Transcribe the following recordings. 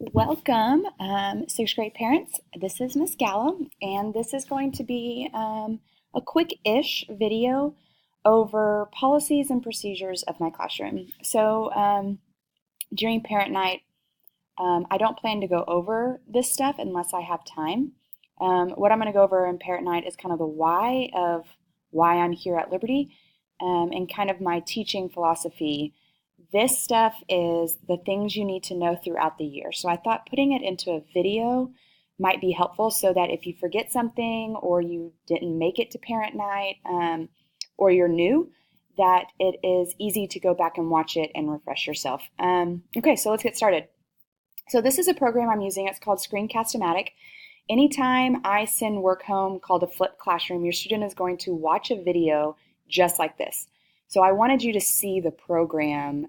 Welcome, sixth grade parents. This is Miss Gallo, and this is going to be a quick-ish video over policies and procedures of my classroom. So during parent night, I don't plan to go over this stuff unless I have time. What I'm going to go over in parent night is kind of the why of why I'm here at Liberty and kind of my teaching philosophy. This stuff is the things you need to know throughout the year. So I thought putting it into a video might be helpful so that if you forget something or you didn't make it to parent night or you're new, that it is easy to go back and watch it and refresh yourself. Okay, so let's get started. So this is a program I'm using. It's called Screencast-O-Matic. Anytime I send work home called a flipped classroom, your student is going to watch a video just like this. So I wanted you to see the program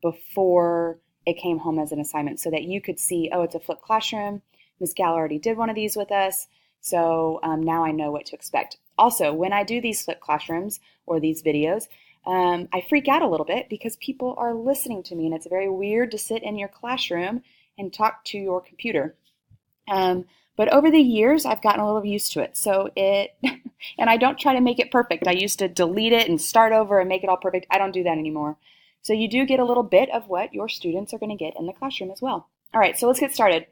before it came home as an assignment so that you could see, oh, it's a flipped classroom. Ms. Gallo already did one of these with us, so now I know what to expect. Also, when I do these flipped classrooms or these videos, I freak out a little bit because people are listening to me, and it's very weird to sit in your classroom and talk to your computer. But over the years, I've gotten a little used to it. So and I don't try to make it perfect. I used to delete it and start over and make it all perfect. I don't do that anymore. So you do get a little bit of what your students are going to get in the classroom as well. All right, so let's get started.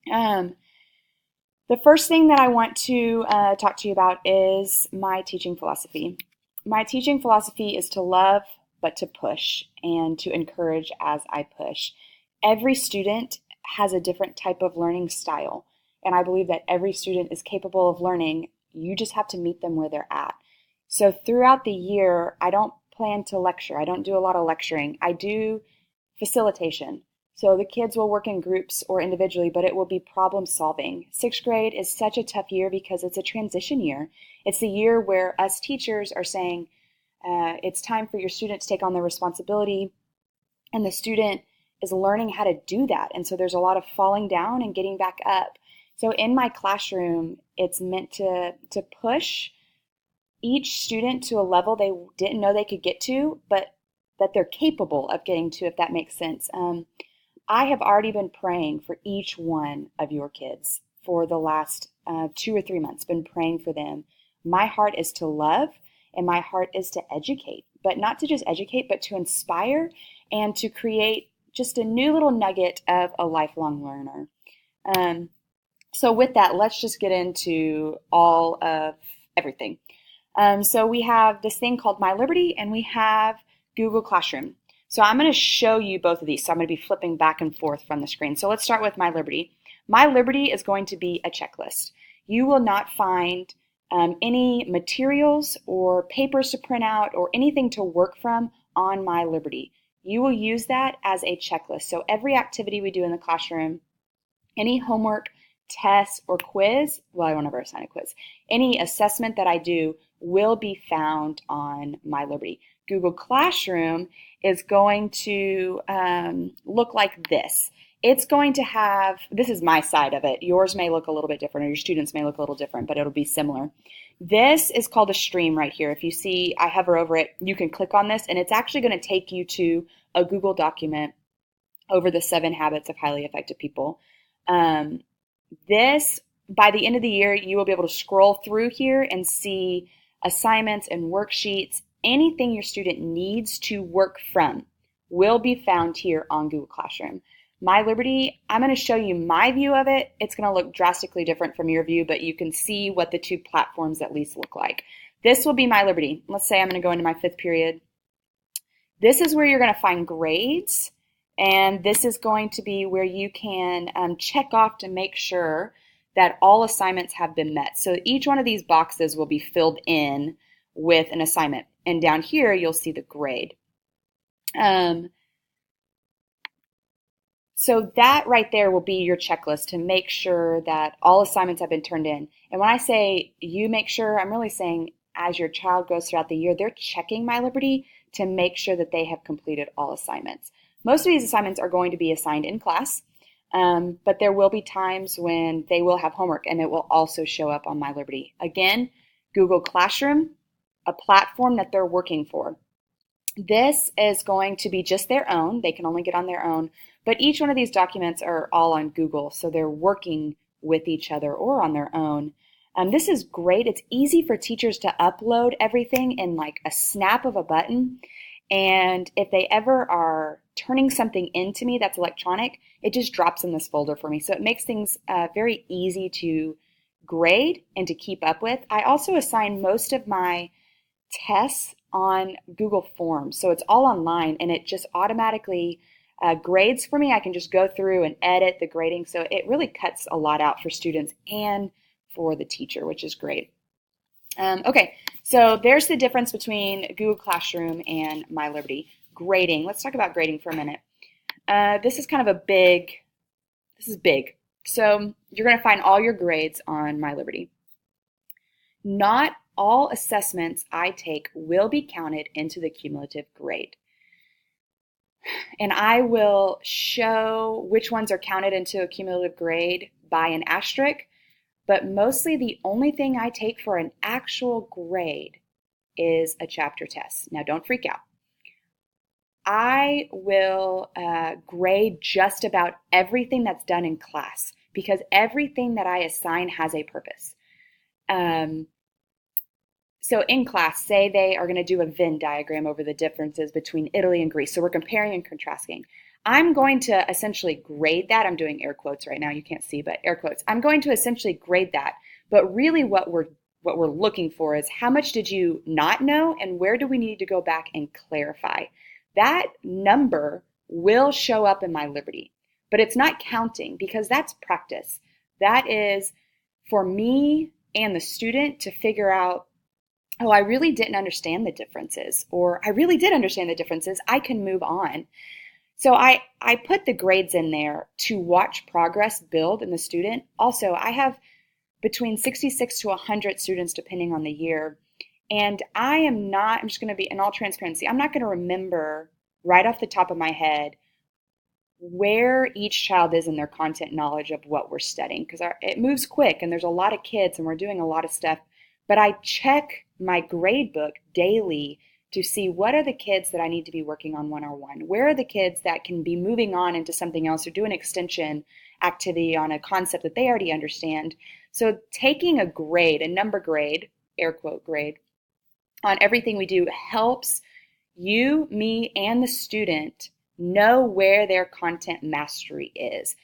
The first thing that I want to talk to you about is my teaching philosophy. My teaching philosophy is to love, but to push, and to encourage as I push. Every student has a different type of learning style. And I believe that every student is capable of learning. You just have to meet them where they're at. So throughout the year, I don't plan to lecture. I don't do a lot of lecturing. I do facilitation. So the kids will work in groups or individually, but it will be problem solving. Sixth grade is such a tough year because it's a transition year. It's the year where us teachers are saying, it's time for your student to take on the responsibility, and the student is learning how to do that. And so there's a lot of falling down and getting back up. So in my classroom, it's meant to push each student to a level they didn't know they could get to, but that they're capable of getting to, if that makes sense. I have already been praying for each one of your kids for the last 2 or 3 months, been praying for them. My heart is to love, and my heart is to educate, but not to just educate, but to inspire and to create just a new little nugget of a lifelong learner. So with that, let's just get into all of everything. So we have this thing called My Liberty, and we have Google Classroom. So I'm going to show you both of these. So I'm going to be flipping back and forth from the screen. So let's start with My Liberty. My Liberty is going to be a checklist. You will not find any materials or papers to print out or anything to work from on My Liberty. You will use that as a checklist. So every activity we do in the classroom, any homework, test, or quiz, well, I won't ever assign a quiz, any assessment that I do will be found on My Liberty. Google Classroom is going to look like this. It's going to have, this is my side of it. Yours may look a little bit different, or your students may look a little different, but it'll be similar. This is called a stream right here. If you see, I hover over it, you can click on this, and it's actually going to take you to a Google document over the 7 habits of highly effective people. This, by the end of the year, you will be able to scroll through here and see assignments and worksheets. Anything your student needs to work from will be found here on Google Classroom. My Liberty, I'm going to show you my view of it. It's going to look drastically different from your view, but you can see what the two platforms at least look like. This will be My Liberty. Let's say I'm going to go into my 5th period. This is where you're going to find grades. And this is going to be where you can check off to make sure that all assignments have been met. So each one of these boxes will be filled in with an assignment. And down here, you'll see the grade. So that right there will be your checklist to make sure that all assignments have been turned in. And when I say you make sure, I'm really saying as your child goes throughout the year, they're checking My Liberty to make sure that they have completed all assignments. Most of these assignments are going to be assigned in class, but there will be times when they will have homework, and it will also show up on My Liberty. Again, Google Classroom, a platform that they're working for. This is going to be just their own. They can only get on their own, But each one of these documents are all on Google, so they're working with each other or on their own. This is great. It's easy for teachers to upload everything in like a snap of a button. And if they ever are turning something into me that's electronic, it just drops in this folder for me. So it makes things very easy to grade and to keep up with. I also assign most of my tests on Google Forms. So it's all online and it just automatically grades for me. I can just go through and edit the grading. So it really cuts a lot out for students and for the teacher, which is great. Okay, so there's the difference between Google Classroom and MyLiberty. Grading. Let's talk about grading for a minute. This is kind of big. So you're going to find all your grades on MyLiberty. Not all assessments I take will be counted into the cumulative grade. And I will show which ones are counted into a cumulative grade by an asterisk, but mostly the only thing I take for an actual grade is a chapter test. Now don't freak out. I will grade just about everything that's done in class because everything that I assign has a purpose. So in class, say they are going to do a Venn diagram over the differences between Italy and Greece. So we're comparing and contrasting. I'm going to essentially grade that. I'm doing air quotes right now. You can't see, but air quotes. I'm going to essentially grade that. But really what we're looking for is how much did you not know and where do we need to go back and clarify? That number will show up in MyLiberty, but it's not counting because that's practice. That is for me and the student to figure out, oh, I really didn't understand the differences, or I really did understand the differences. I can move on. So I put the grades in there to watch progress build in the student. Also, I have between 66 to 100 students depending on the year. And I'm just going to be in all transparency, I'm not going to remember right off the top of my head where each child is in their content knowledge of what we're studying because it moves quick and there's a lot of kids and we're doing a lot of stuff. But I check my grade book daily to see what are the kids that I need to be working on one-on-one. Where are the kids that can be moving on into something else or do an extension activity on a concept that they already understand. So taking a grade, a number grade, air quote grade, on everything we do helps you, me, and the student know where their content mastery is,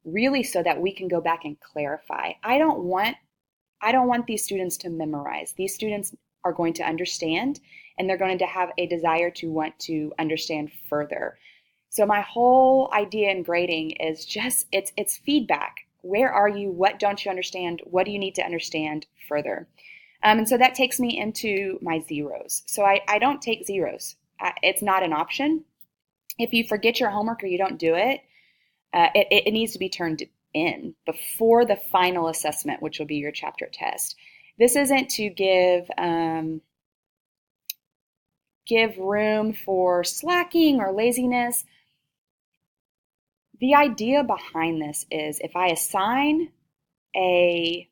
really so that we can go back and clarify. I don't want these students to memorize. These students are going to understand and they're going to have a desire to want to understand further. So my whole idea in grading is just, it's feedback. Where are you? What don't you understand? What do you need to understand further? And so that takes me into my zeros. So I don't take zeros. It's not an option. If you forget your homework or you don't do it, it needs to be turned in before the final assessment, which will be your chapter test. This isn't to give room for slacking or laziness. The idea behind this is if I assign a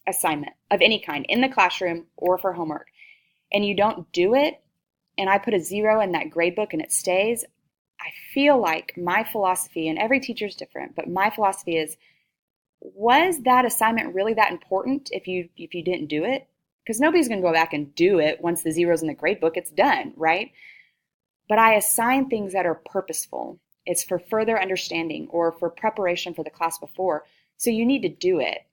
assignment of any kind in the classroom or for homework and you don't do it and I put a 0 in that grade book and it stays, I feel like my philosophy, and every teacher's different, but my philosophy is, was that assignment really that important if you didn't do it? Because nobody's going to go back and do it once the 0's in the grade book, it's done, right? But I assign things that are purposeful. It's for further understanding or for preparation for the class before. So you need to do it.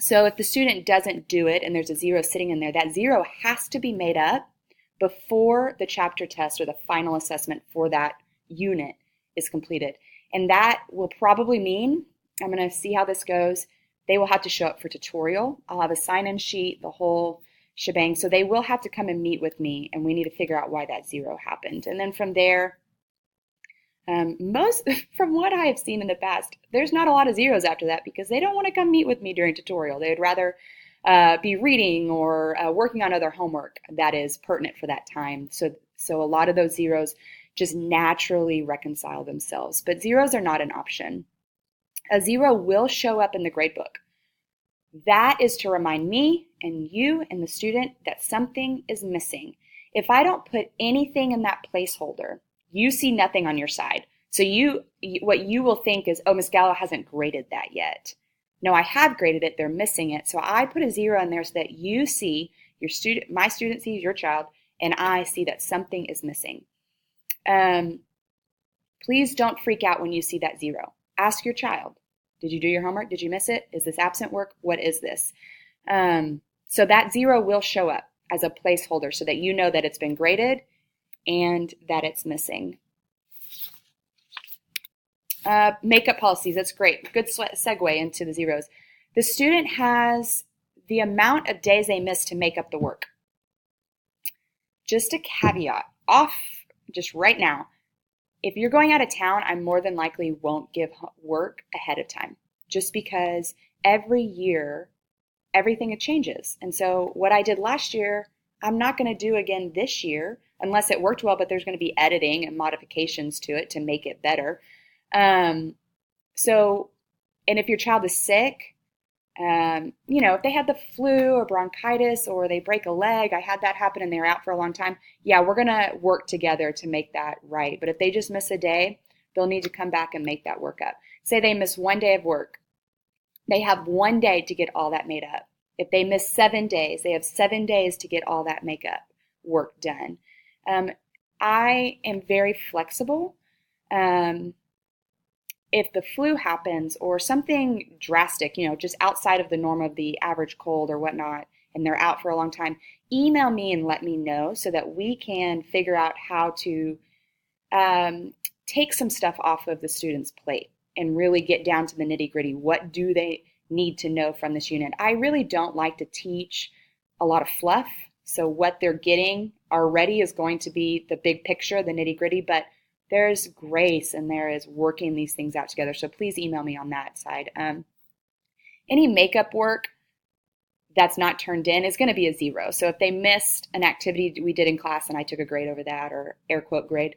So if the student doesn't do it and there's a 0 sitting in there, that 0 has to be made up before the chapter test or the final assessment for that unit is completed. And that will probably mean, I'm going to see how this goes, they will have to show up for tutorial. I'll have a sign-in sheet, the whole shebang. So they will have to come and meet with me and we need to figure out why that 0 happened. And then from there, from what I have seen in the past, there's not a lot of 0s after that because they don't want to come meet with me during tutorial. They'd rather be reading or working on other homework that is pertinent for that time. So a lot of those 0s just naturally reconcile themselves. But 0s are not an option. A 0 will show up in the gradebook. That is to remind me and you and the student that something is missing. If I don't put anything in that placeholder, you see nothing on your side. So what you will think is, oh, Miss Gallo hasn't graded that yet. No, I have graded it. They're missing it. So I put a 0 in there so that you see my student sees your child, and I see that something is missing. Please don't freak out when you see that 0. Ask your child, did you do your homework? Did you miss it? Is this absent work? What is this? So that 0 will show up as a placeholder so that you know that it's been graded and that it's missing. Makeup policies, that's great. Good segue into the 0s. The student has the amount of days they miss to make up the work. Just a caveat, just right now, if you're going out of town, I more than likely won't give work ahead of time, just because every year, everything changes. And so what I did last year, I'm not going to do again this year, unless it worked well, but there's going to be editing and modifications to it to make it better. And if your child is sick, if they had the flu or bronchitis or they break a leg, I had that happen and they're out for a long time. Yeah, we're going to work together to make that right. But if they just miss a day, they'll need to come back and make that work up. Say they miss 1 day of work. They have 1 day to get all that made up. If they miss 7 days, they have 7 days to get all that makeup work done. I am very flexible. If the flu happens or something drastic, just outside of the norm of the average cold or whatnot, and they're out for a long time, email me and let me know so that we can figure out how to take some stuff off of the student's plate and really get down to the nitty-gritty. What do they need to know from this unit? I really don't like to teach a lot of fluff, so what they're getting already is going to be the big picture, the nitty-gritty, but there's grace and there is working these things out together. So please email me on that side. Any makeup work that's not turned in is going to be a 0. So if they missed an activity we did in class and I took a grade over that, or air quote grade,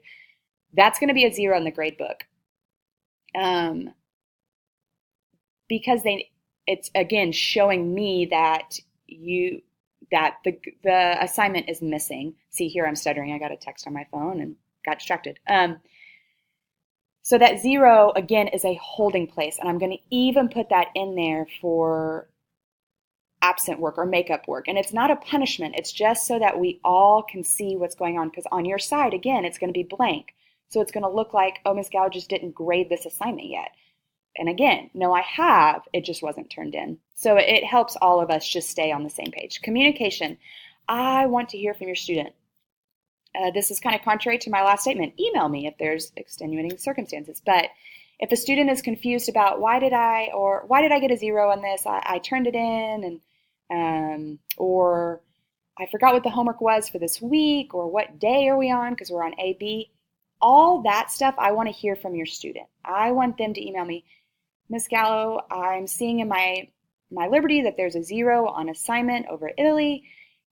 that's going to be a 0 in the grade book. Because it's again showing me that the assignment is missing. See here, I'm stuttering. I got a text on my phone and got distracted. So that 0, again, is a holding place. And I'm going to even put that in there for absent work or makeup work. And it's not a punishment. It's just so that we all can see what's going on. Because on your side, again, it's going to be blank. So it's going to look like, oh, Ms. Gallo just didn't grade this assignment yet. And again, no, I have. It just wasn't turned in. So it helps all of us just stay on the same page. Communication. I want to hear from your student. This is kind of contrary to my last statement. Email me if there's extenuating circumstances. But if a student is confused about why did I get a 0 on this? I turned it in, and or I forgot what the homework was for this week, or what day are we on because we're on AB. All that stuff, I want to hear from your student. I want them to email me, Ms. Gallo, I'm seeing in my Liberty that there's a 0 on assignment over Italy.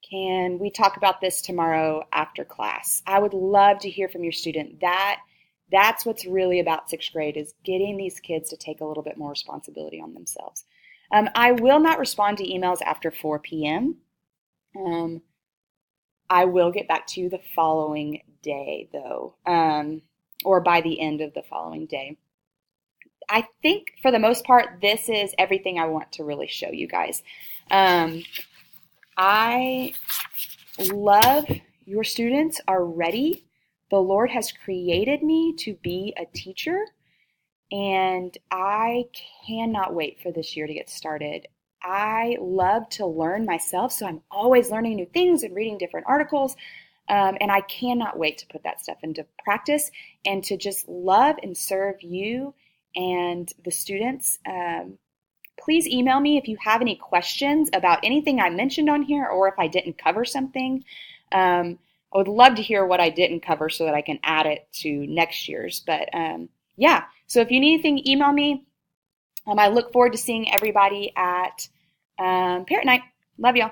Can we talk about this tomorrow after class? I would love to hear from your student. That's what's really about 6th grade, is getting these kids to take a little bit more responsibility on themselves. I will not respond to emails after 4 p.m. I will get back to you the following day, though, or by the end of the following day. I think for the most part, this is everything I want to really show you guys. I love your students are ready. The Lord has created me to be a teacher, and I cannot wait for this year to get started. I love to learn myself, so I'm always learning new things and reading different articles, and I cannot wait to put that stuff into practice and to just love and serve you and the students. Please email me if you have any questions about anything I mentioned on here, or if I didn't cover something. I would love to hear what I didn't cover so that I can add it to next year's. But yeah, so if you need anything, email me. I look forward to seeing everybody at Parent Night. Love y'all.